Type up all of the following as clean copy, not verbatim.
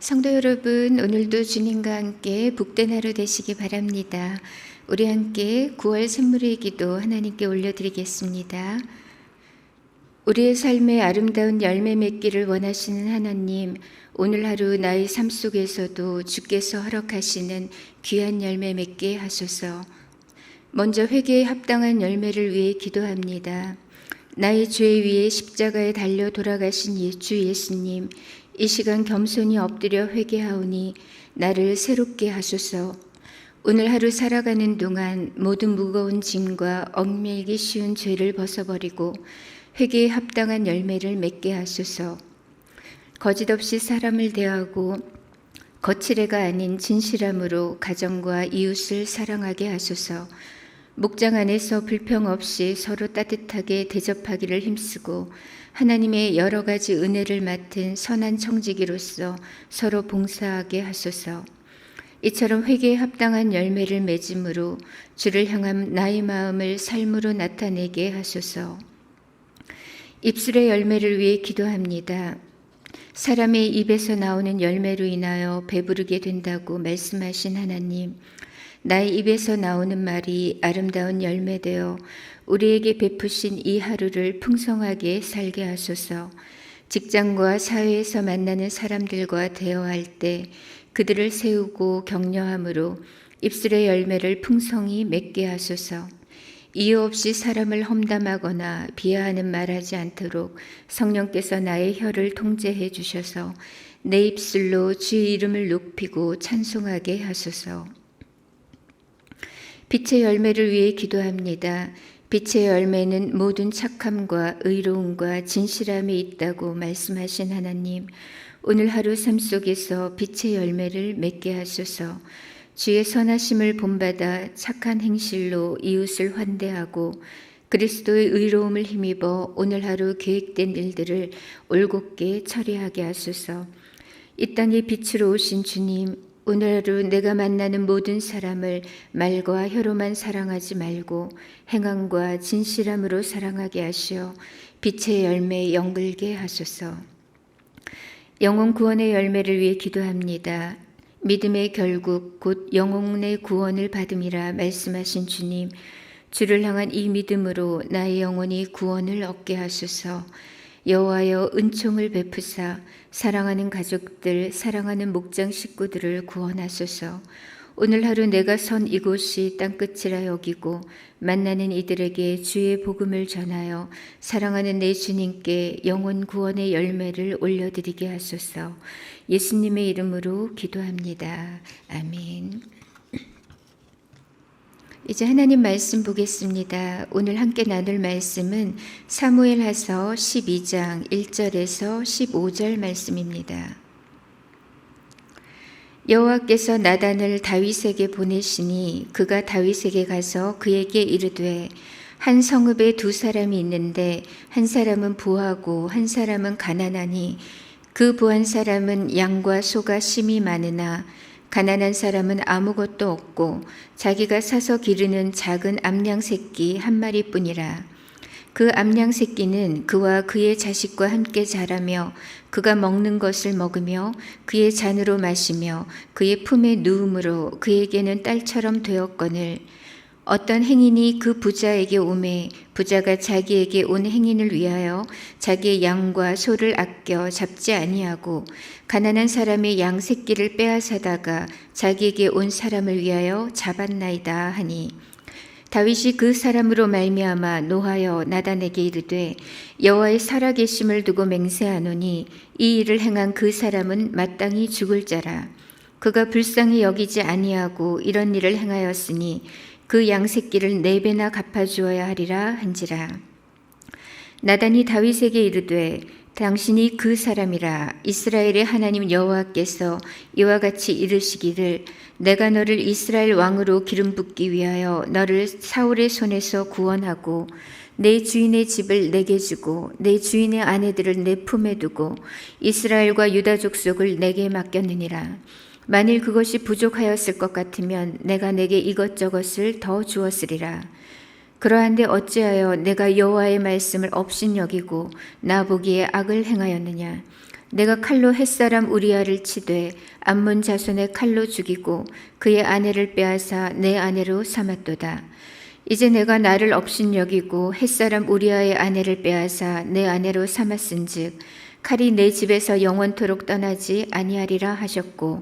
성도 여러분, 오늘도 주님과 함께 복된 하루 되시기 바랍니다. 우리 함께 9월 샘물의 기도 하나님께 올려드리겠습니다. 우리의 삶에 아름다운 열매 맺기를 원하시는 하나님, 오늘 하루 나의 삶 속에서도 주께서 허락하시는 귀한 열매 맺게 하소서. 먼저 회개에 합당한 열매를 위해 기도합니다. 나의 죄 위에 십자가에 달려 돌아가신 주 예수님, 이 시간 겸손히 엎드려 회개하오니 나를 새롭게 하소서. 오늘 하루 살아가는 동안 모든 무거운 짐과 얽매이기 쉬운 죄를 벗어버리고 회개에 합당한 열매를 맺게 하소서. 거짓없이 사람을 대하고 거칠애가 아닌 진실함으로 가정과 이웃을 사랑하게 하소서. 목장 안에서 불평 없이 서로 따뜻하게 대접하기를 힘쓰고 하나님의 여러 가지 은혜를 맡은 선한 청지기로서 서로 봉사하게 하소서. 이처럼 회개에 합당한 열매를 맺음으로 주를 향한 나의 마음을 삶으로 나타내게 하소서. 입술의 열매를 위해 기도합니다. 사람의 입에서 나오는 열매로 인하여 배부르게 된다고 말씀하신 하나님, 나의 입에서 나오는 말이 아름다운 열매되어 우리에게 베푸신 이 하루를 풍성하게 살게 하소서. 직장과 사회에서 만나는 사람들과 대화할 때 그들을 세우고 격려함으로 입술의 열매를 풍성히 맺게 하소서. 이유 없이 사람을 험담하거나 비하하는 말하지 않도록 성령께서 나의 혀를 통제해 주셔서 내 입술로 주의 이름을 높이고 찬송하게 하소서. 빛의 열매를 위해 기도합니다. 빛의 열매는 모든 착함과 의로움과 진실함이 있다고 말씀하신 하나님, 오늘 하루 삶 속에서 빛의 열매를 맺게 하소서. 주의 선하심을 본받아 착한 행실로 이웃을 환대하고 그리스도의 의로움을 힘입어 오늘 하루 계획된 일들을 올곧게 처리하게 하소서. 이 땅에 빛으로 오신 주님, 오늘 하루 내가 만나는 모든 사람을 말과 혀로만 사랑하지 말고 행함과 진실함으로 사랑하게 하시어 빛의 열매에 연글게 하소서. 영혼 구원의 열매를 위해 기도합니다. 믿음의 결국 곧 영혼의 구원을 받음이라 말씀하신 주님, 주를 향한 이 믿음으로 나의 영혼이 구원을 얻게 하소서. 여호와여, 은총을 베푸사 사랑하는 가족들, 사랑하는 목장 식구들을 구원하소서. 오늘 하루 내가 선 이곳이 땅끝이라 여기고 만나는 이들에게 주의 복음을 전하여 사랑하는 내 주님께 영혼 구원의 열매를 올려드리게 하소서. 예수님의 이름으로 기도합니다. 아멘. 이제 하나님 말씀 보겠습니다. 오늘 함께 나눌 말씀은 사무엘하서 12장 1절에서 15절 말씀입니다. 여호와께서 나단을 다윗에게 보내시니 그가 다윗에게 가서 그에게 이르되 한 성읍에 두 사람이 있는데 한 사람은 부하고 한 사람은 가난하니 그 부한 사람은 양과 소가 심이 많으나 가난한 사람은 아무것도 없고 자기가 사서 기르는 작은 암양 새끼 한 마리뿐이라. 그 암양 새끼는 그와 그의 자식과 함께 자라며 그가 먹는 것을 먹으며 그의 잔으로 마시며 그의 품에 누움으로 그에게는 딸처럼 되었거늘 어떤 행인이 그 부자에게 오매 부자가 자기에게 온 행인을 위하여 자기의 양과 소를 아껴 잡지 아니하고 가난한 사람의 양 새끼를 빼앗아다가 자기에게 온 사람을 위하여 잡았나이다 하니 다윗이 그 사람으로 말미암아 노하여 나단에게 이르되 여호와의 살아계심을 두고 맹세하노니 이 일을 행한 그 사람은 마땅히 죽을 자라. 그가 불쌍히 여기지 아니하고 이런 일을 행하였으니 그 양새끼를 4배나 갚아주어야 하리라 한지라. 나단이 다윗에게 이르되 당신이 그 사람이라. 이스라엘의 하나님 여호와께서 이와 같이 이르시기를 내가 너를 이스라엘 왕으로 기름 붓기 위하여 너를 사울의 손에서 구원하고 내 주인의 집을 내게 주고 내 주인의 아내들을 내 품에 두고 이스라엘과 유다 족속을 내게 맡겼느니라. 만일 그것이 부족하였을 것 같으면 내가 내게 이것저것을 더 주었으리라. 그러한데 어찌하여 내가 여호와의 말씀을 업신여기고 나보기에 악을 행하였느냐. 내가 칼로 햇사람 우리아를 치되 암몬 자손의 칼로 죽이고 그의 아내를 빼앗아 내 아내로 삼았도다. 이제 내가 나를 업신여기고 햇사람 우리아의 아내를 빼앗아 내 아내로 삼았은즉 칼이 내 집에서 영원토록 떠나지 아니하리라 하셨고,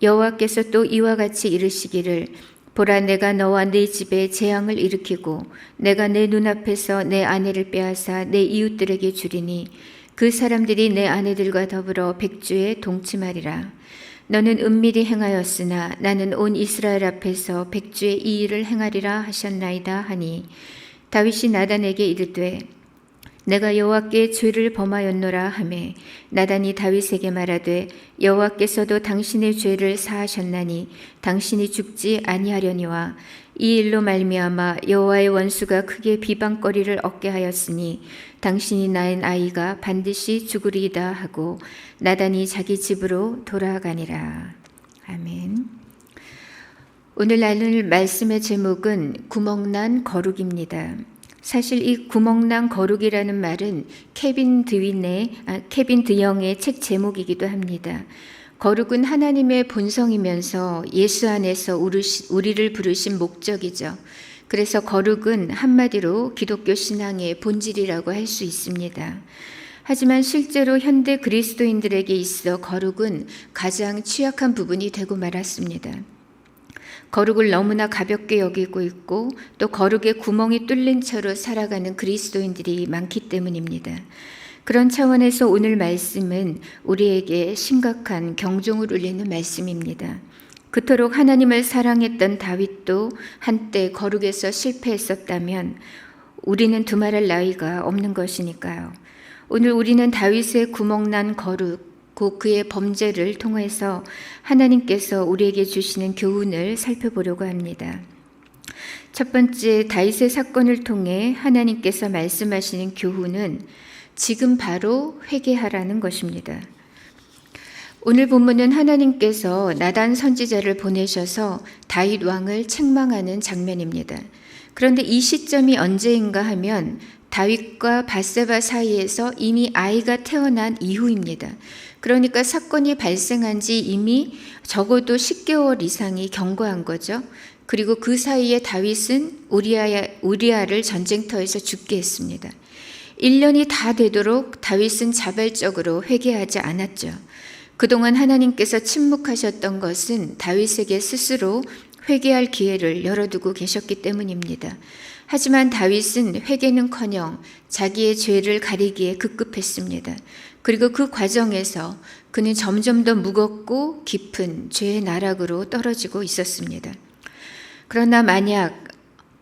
여호와께서 또 이와 같이 이르시기를 보라, 내가 너와 네 집에 재앙을 일으키고 내가 내 눈앞에서 내 아내를 빼앗아 내 이웃들에게 주리니 그 사람들이 내 아내들과 더불어 백주에 동침하리라. 너는 은밀히 행하였으나 나는 온 이스라엘 앞에서 백주의 이 일을 행하리라 하셨나이다 하니, 다윗이 나단에게 이르되 내가 여호와께 죄를 범하였노라 하매, 나단이 다윗에게 말하되 여호와께서도 당신의 죄를 사하셨나니 당신이 죽지 아니하려니와 이 일로 말미암아 여호와의 원수가 크게 비방거리를 얻게 하였으니 당신이 낳은 아이가 반드시 죽으리이다 하고 나단이 자기 집으로 돌아가니라. 아멘. 오늘 나눌 말씀의 제목은 구멍난 거룩입니다. 사실 이 구멍난 거룩이라는 말은 케빈 드영의 책 제목이기도 합니다. 거룩은 하나님의 본성이면서 예수 안에서 우리를 부르신 목적이죠. 그래서 거룩은 한마디로 기독교 신앙의 본질이라고 할 수 있습니다. 하지만 실제로 현대 그리스도인들에게 있어 거룩은 가장 취약한 부분이 되고 말았습니다. 거룩을 너무나 가볍게 여기고 있고 또 거룩에 구멍이 뚫린 채로 살아가는 그리스도인들이 많기 때문입니다. 그런 차원에서 오늘 말씀은 우리에게 심각한 경종을 울리는 말씀입니다. 그토록 하나님을 사랑했던 다윗도 한때 거룩에서 실패했었다면 우리는 두말할 나위가 없는 것이니까요. 오늘 우리는 다윗의 구멍난 거룩, 곧 그의 범죄를 통해서 하나님께서 우리에게 주시는 교훈을 살펴보려고 합니다. 첫 번째, 다윗의 사건을 통해 하나님께서 말씀하시는 교훈은 지금 바로 회개하라는 것입니다. 오늘 본문은 하나님께서 나단 선지자를 보내셔서 다윗 왕을 책망하는 장면입니다. 그런데 이 시점이 언제인가 하면 다윗과 밧세바 사이에서 이미 아이가 태어난 이후입니다. 그러니까 사건이 발생한 지 이미 적어도 10개월 이상이 경과한 거죠. 그리고 그 사이에 다윗은 우리아를 전쟁터에서 죽게 했습니다. 1년이 다 되도록 다윗은 자발적으로 회개하지 않았죠. 그동안 하나님께서 침묵하셨던 것은 다윗에게 스스로 회개할 기회를 열어두고 계셨기 때문입니다. 하지만 다윗은 회개는커녕 자기의 죄를 가리기에 급급했습니다. 그리고 그 과정에서 그는 점점 더 무겁고 깊은 죄의 나락으로 떨어지고 있었습니다. 그러나 만약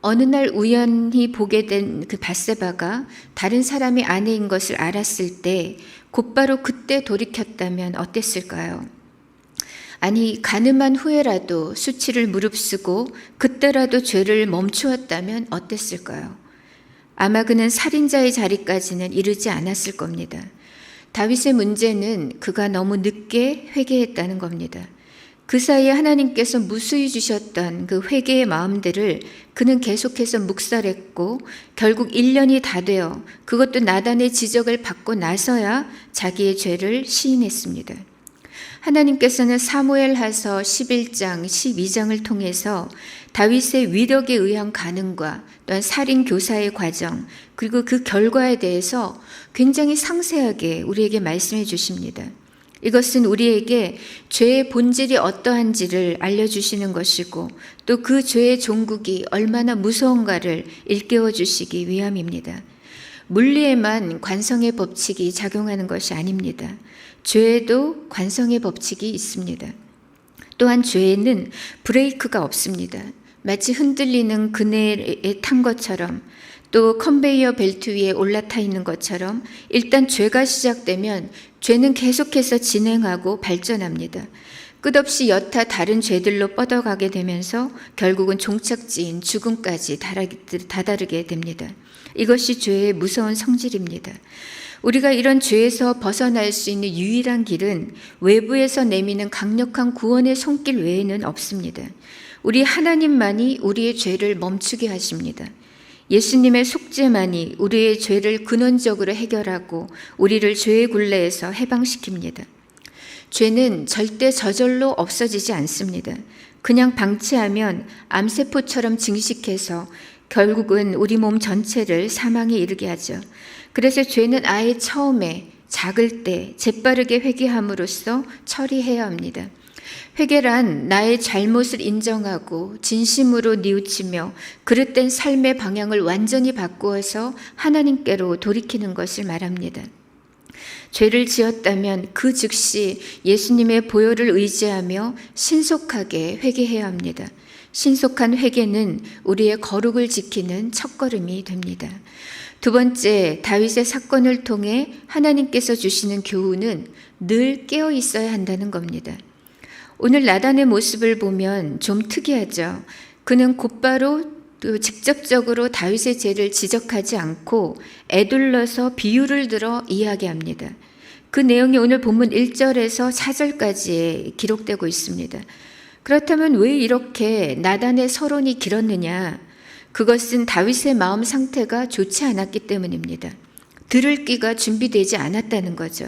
어느 날 우연히 보게 된 그 밧세바가 다른 사람이 아내인 것을 알았을 때 곧바로 그때 돌이켰다면 어땠을까요? 아니, 가늠한 후에라도 수치를 무릅쓰고 그때라도 죄를 멈추었다면 어땠을까요? 아마 그는 살인자의 자리까지는 이르지 않았을 겁니다. 다윗의 문제는 그가 너무 늦게 회개했다는 겁니다. 그 사이에 하나님께서 무수히 주셨던 그 회개의 마음들을 그는 계속해서 묵살했고 결국 1년이 다 되어 그것도 나단의 지적을 받고 나서야 자기의 죄를 시인했습니다. 하나님께서는 사무엘하서 11장, 12장을 통해서 다윗의 위력에 의한 간음과 또한 살인 교사의 과정, 그리고 그 결과에 대해서 굉장히 상세하게 우리에게 말씀해 주십니다. 이것은 우리에게 죄의 본질이 어떠한지를 알려주시는 것이고 또 그 죄의 종국이 얼마나 무서운가를 일깨워 주시기 위함입니다. 물리에만 관성의 법칙이 작용하는 것이 아닙니다. 죄에도 관성의 법칙이 있습니다. 또한 죄에는 브레이크가 없습니다. 마치 흔들리는 그네에 탄 것처럼 또 컨베이어 벨트 위에 올라타 있는 것처럼 일단 죄가 시작되면 죄는 계속해서 진행하고 발전합니다. 끝없이 여타 다른 죄들로 뻗어가게 되면서 결국은 종착지인 죽음까지 다다르게 됩니다. 이것이 죄의 무서운 성질입니다. 우리가 이런 죄에서 벗어날 수 있는 유일한 길은 외부에서 내미는 강력한 구원의 손길 외에는 없습니다. 우리 하나님만이 우리의 죄를 멈추게 하십니다. 예수님의 속죄만이 우리의 죄를 근원적으로 해결하고 우리를 죄의 굴레에서 해방시킵니다. 죄는 절대 저절로 없어지지 않습니다. 그냥 방치하면 암세포처럼 증식해서 결국은 우리 몸 전체를 사망에 이르게 하죠. 그래서 죄는 아예 처음에 작을 때 재빠르게 회개함으로써 처리해야 합니다. 회개란 나의 잘못을 인정하고 진심으로 뉘우치며 그릇된 삶의 방향을 완전히 바꾸어서 하나님께로 돌이키는 것을 말합니다. 죄를 지었다면 그 즉시 예수님의 보혈을 의지하며 신속하게 회개해야 합니다. 신속한 회개는 우리의 거룩을 지키는 첫걸음이 됩니다. 두 번째, 다윗의 사건을 통해 하나님께서 주시는 교훈은 늘 깨어 있어야 한다는 겁니다. 오늘 나단의 모습을 보면 좀 특이하죠. 그는 곧바로 직접적으로 다윗의 죄를 지적하지 않고 에둘러서 비유를 들어 이야기합니다. 그 내용이 오늘 본문 1절에서 4절까지 기록되고 있습니다. 그렇다면 왜 이렇게 나단의 서론이 길었느냐? 그것은 다윗의 마음 상태가 좋지 않았기 때문입니다. 들을 귀가 준비되지 않았다는 거죠.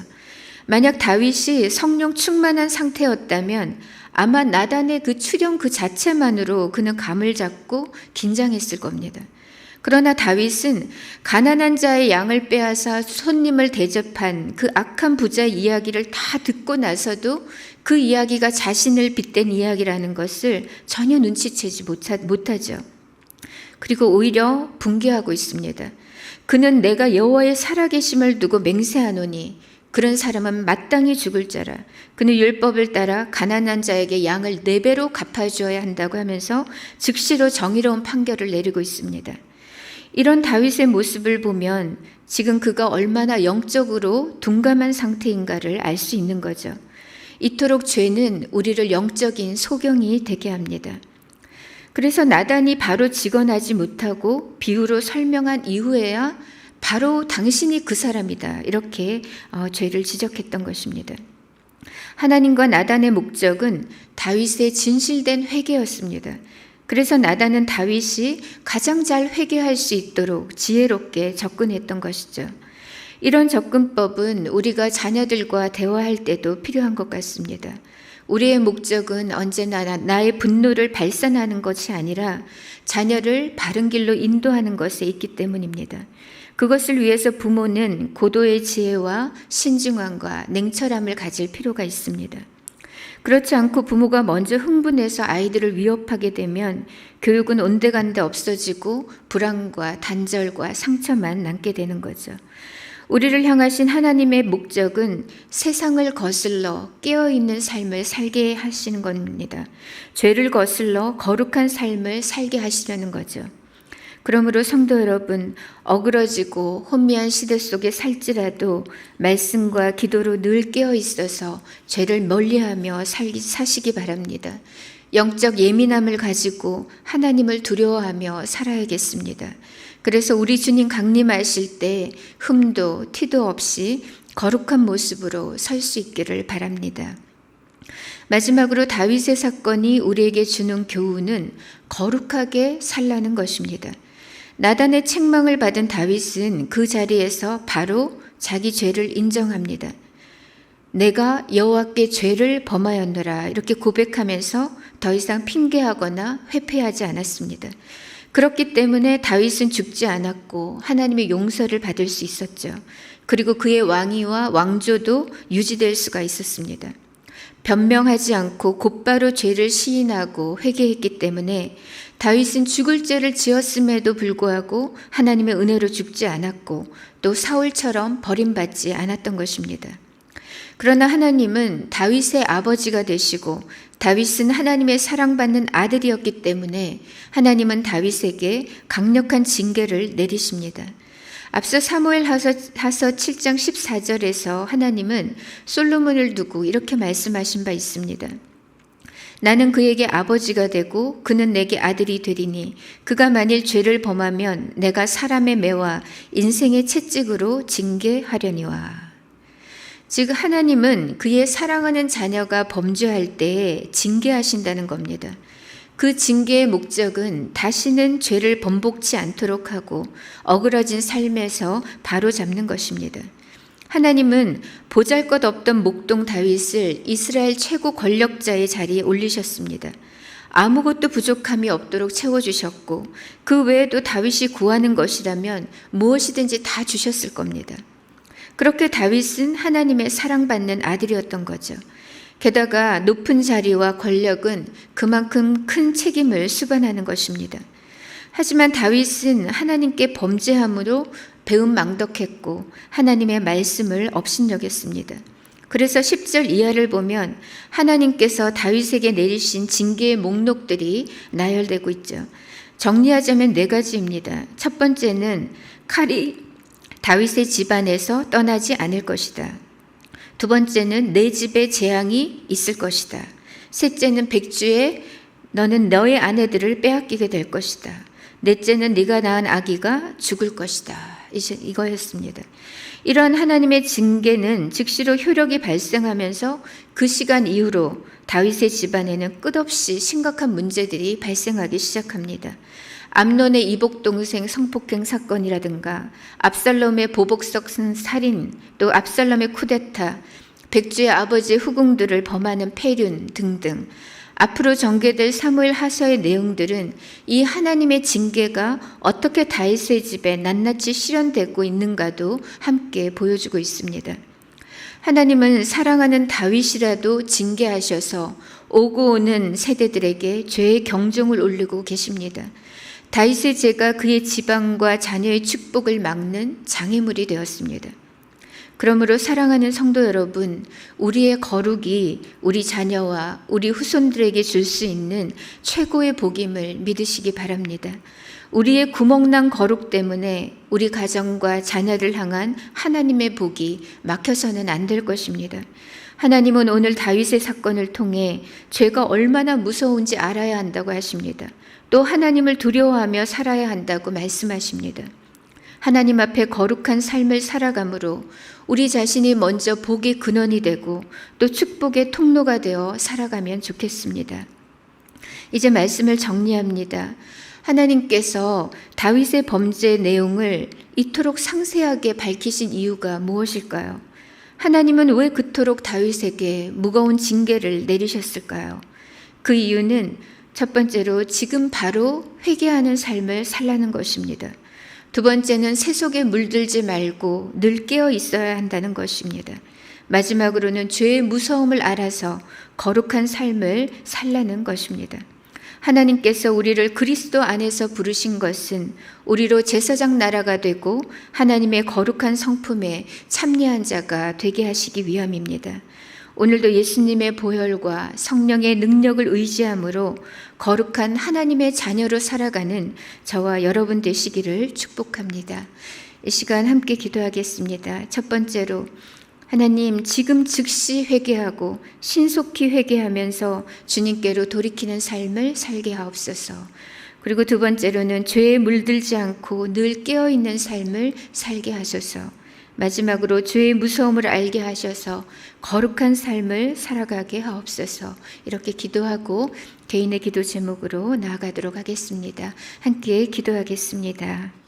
만약 다윗이 성령 충만한 상태였다면 아마 나단의 그 출현 그 자체만으로 그는 감을 잡고 긴장했을 겁니다. 그러나 다윗은 가난한 자의 양을 빼앗아 손님을 대접한 그 악한 부자의 이야기를 다 듣고 나서도 그 이야기가 자신을 빗댄 이야기라는 것을 전혀 눈치채지 못하죠. 그리고 오히려 붕괴하고 있습니다. 그는 내가 여호와의 살아계심을 두고 맹세하노니 그런 사람은 마땅히 죽을 자라. 그는 율법을 따라 가난한 자에게 양을 4배로 갚아주어야 한다고 하면서 즉시로 정의로운 판결을 내리고 있습니다. 이런 다윗의 모습을 보면 지금 그가 얼마나 영적으로 둔감한 상태인가를 알 수 있는 거죠. 이토록 죄는 우리를 영적인 소경이 되게 합니다. 그래서 나단이 바로 직언하지 못하고 비유로 설명한 이후에야 바로 당신이 그 사람이다 이렇게 죄를 지적했던 것입니다. 하나님과 나단의 목적은 다윗의 진실된 회개였습니다. 그래서 나단은 다윗이 가장 잘 회개할 수 있도록 지혜롭게 접근했던 것이죠. 이런 접근법은 우리가 자녀들과 대화할 때도 필요한 것 같습니다. 우리의 목적은 언제나 나의 분노를 발산하는 것이 아니라 자녀를 바른 길로 인도하는 것에 있기 때문입니다. 그것을 위해서 부모는 고도의 지혜와 신중함과 냉철함을 가질 필요가 있습니다. 그렇지 않고 부모가 먼저 흥분해서 아이들을 위협하게 되면 교육은 온데간데 없어지고 불안과 단절과 상처만 남게 되는 거죠. 우리를 향하신 하나님의 목적은 세상을 거슬러 깨어있는 삶을 살게 하시는 겁니다. 죄를 거슬러 거룩한 삶을 살게 하시려는 거죠. 그러므로 성도 여러분, 어그러지고 혼미한 시대 속에 살지라도 말씀과 기도로 늘 깨어 있어서 죄를 멀리하며 사시기 바랍니다. 영적 예민함을 가지고 하나님을 두려워하며 살아야겠습니다. 그래서 우리 주님 강림하실 때 흠도 티도 없이 거룩한 모습으로 설 수 있기를 바랍니다. 마지막으로 다윗의 사건이 우리에게 주는 교훈은 거룩하게 살라는 것입니다. 나단의 책망을 받은 다윗은 그 자리에서 바로 자기 죄를 인정합니다. 내가 여호와께 죄를 범하였노라 이렇게 고백하면서 더 이상 핑계하거나 회피하지 않았습니다. 그렇기 때문에 다윗은 죽지 않았고 하나님의 용서를 받을 수 있었죠. 그리고 그의 왕위와 왕조도 유지될 수가 있었습니다. 변명하지 않고 곧바로 죄를 시인하고 회개했기 때문에 다윗은 죽을 죄를 지었음에도 불구하고 하나님의 은혜로 죽지 않았고 또 사울처럼 버림받지 않았던 것입니다. 그러나 하나님은 다윗의 아버지가 되시고 다윗은 하나님의 사랑받는 아들이었기 때문에 하나님은 다윗에게 강력한 징계를 내리십니다. 앞서 사무엘하서 7장 14절에서 하나님은 솔로몬을 두고 이렇게 말씀하신 바 있습니다. 나는 그에게 아버지가 되고 그는 내게 아들이 되리니 그가 만일 죄를 범하면 내가 사람의 매와 인생의 채찍으로 징계하려니와. 즉 하나님은 그의 사랑하는 자녀가 범죄할 때에 징계하신다는 겁니다. 그 징계의 목적은 다시는 죄를 번복치 않도록 하고 어그러진 삶에서 바로잡는 것입니다. 하나님은 보잘것없던 목동 다윗을 이스라엘 최고 권력자의 자리에 올리셨습니다. 아무것도 부족함이 없도록 채워주셨고 그 외에도 다윗이 구하는 것이라면 무엇이든지 다 주셨을 겁니다. 그렇게 다윗은 하나님의 사랑받는 아들이었던 거죠. 게다가 높은 자리와 권력은 그만큼 큰 책임을 수반하는 것입니다. 하지만 다윗은 하나님께 범죄함으로 배은망덕했고 하나님의 말씀을 업신여겼습니다. 그래서 10절 이하를 보면 하나님께서 다윗에게 내리신 징계의 목록들이 나열되고 있죠. 정리하자면 4가지입니다. 첫 번째는 칼이 다윗의 집안에서 떠나지 않을 것이다. 두 번째는 내 집에 재앙이 있을 것이다. 셋째는 백주에 너는 너의 아내들을 빼앗기게 될 것이다. 넷째는 네가 낳은 아기가 죽을 것이다. 이거였습니다. 이런 하나님의 징계는 즉시로 효력이 발생하면서 그 시간 이후로 다윗의 집안에는 끝없이 심각한 문제들이 발생하기 시작합니다. 암논의 이복 동생 성폭행 사건이라든가 압살롬의 보복성 살인, 또 압살롬의 쿠데타, 백주의 아버지의 후궁들을 범하는 폐륜 등등 앞으로 전개될 사무엘 하서의 내용들은 이 하나님의 징계가 어떻게 다윗의 집에 낱낱이 실현되고 있는가도 함께 보여주고 있습니다. 하나님은 사랑하는 다윗이라도 징계하셔서 오고 오는 세대들에게 죄의 경종을 울리고 계십니다. 다윗의 죄가 그의 지방과 자녀의 축복을 막는 장애물이 되었습니다. 그러므로 사랑하는 성도 여러분, 우리의 거룩이 우리 자녀와 우리 후손들에게 줄 수 있는 최고의 복임을 믿으시기 바랍니다. 우리의 구멍난 거룩 때문에 우리 가정과 자녀를 향한 하나님의 복이 막혀서는 안 될 것입니다. 하나님은 오늘 다윗의 사건을 통해 죄가 얼마나 무서운지 알아야 한다고 하십니다. 또 하나님을 두려워하며 살아야 한다고 말씀하십니다. 하나님 앞에 거룩한 삶을 살아감으로 우리 자신이 먼저 복의 근원이 되고 또 축복의 통로가 되어 살아가면 좋겠습니다. 이제 말씀을 정리합니다. 하나님께서 다윗의 범죄 내용을 이토록 상세하게 밝히신 이유가 무엇일까요? 하나님은 왜 그토록 다윗에게 무거운 징계를 내리셨을까요? 그 이유는 첫 번째로 지금 바로 회개하는 삶을 살라는 것입니다. 두 번째는 세속에 물들지 말고 늘 깨어 있어야 한다는 것입니다. 마지막으로는 죄의 무서움을 알아서 거룩한 삶을 살라는 것입니다. 하나님께서 우리를 그리스도 안에서 부르신 것은 우리로 제사장 나라가 되고 하나님의 거룩한 성품에 참여한 자가 되게 하시기 위함입니다. 오늘도 예수님의 보혈과 성령의 능력을 의지함으로 거룩한 하나님의 자녀로 살아가는 저와 여러분 되시기를 축복합니다. 이 시간 함께 기도하겠습니다. 첫 번째로 하나님, 지금 즉시 회개하고 신속히 회개하면서 주님께로 돌이키는 삶을 살게 하옵소서. 그리고 두 번째로는 죄에 물들지 않고 늘 깨어있는 삶을 살게 하소서. 마지막으로 죄의 무서움을 알게 하셔서 거룩한 삶을 살아가게 하옵소서. 이렇게 기도하고 개인의 기도 제목으로 나아가도록 하겠습니다. 함께 기도하겠습니다.